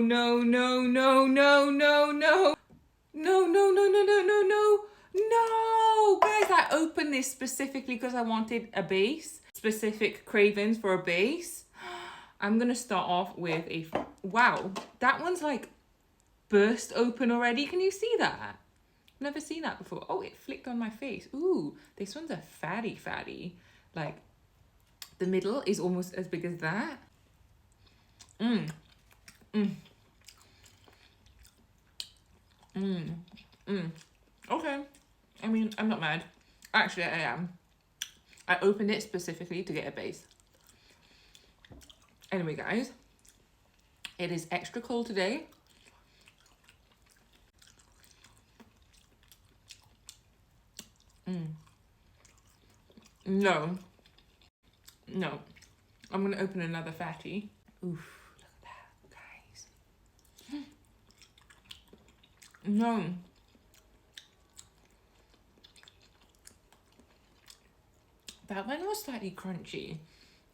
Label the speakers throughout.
Speaker 1: No, no, no, no, no, no. No, no, no, no, no, no, no. No! Guys, I opened this specifically because I wanted a base. Specific cravings for a base. I'm going to start off with a... Wow, that one's like burst open already. Can you see that? Never seen that before. Oh, it flicked on my face. Ooh, this one's a fatty. Like, the middle is almost as big as that. Okay. I mean, I'm not mad. Actually, I am. I opened it specifically to get a base. Anyway, guys, it is extra cold today. No. No. I'm going to open another fatty. Oof, look at that, guys. No. That one was slightly crunchy.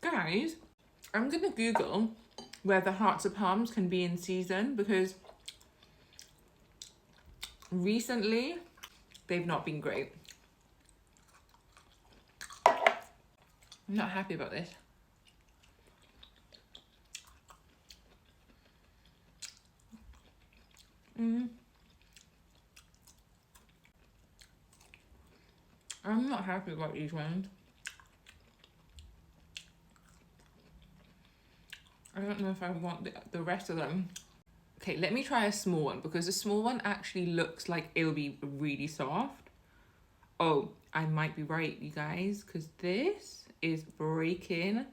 Speaker 1: Guys, I'm going to Google whether hearts of palms can be in season because recently they've not been great. I'm not happy about this. I'm not happy about these ones. I don't know if I want the rest of them. Okay, let me try a small one because the small one actually looks like it'll be really soft. Oh, I might be right, you guys, because this is breaking.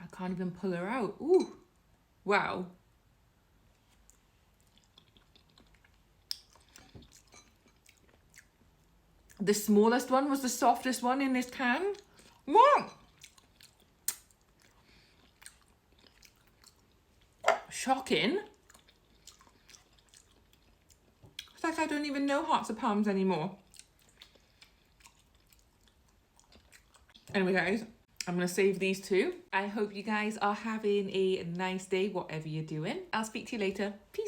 Speaker 1: I can't even pull her out. Ooh, wow. The smallest one was the softest one in this can. What? Shocking. It's like I don't even know hearts of palms anymore. Anyway, guys, I'm going to save these two. I hope you guys are having a nice day, whatever you're doing. I'll speak to you later. Peace.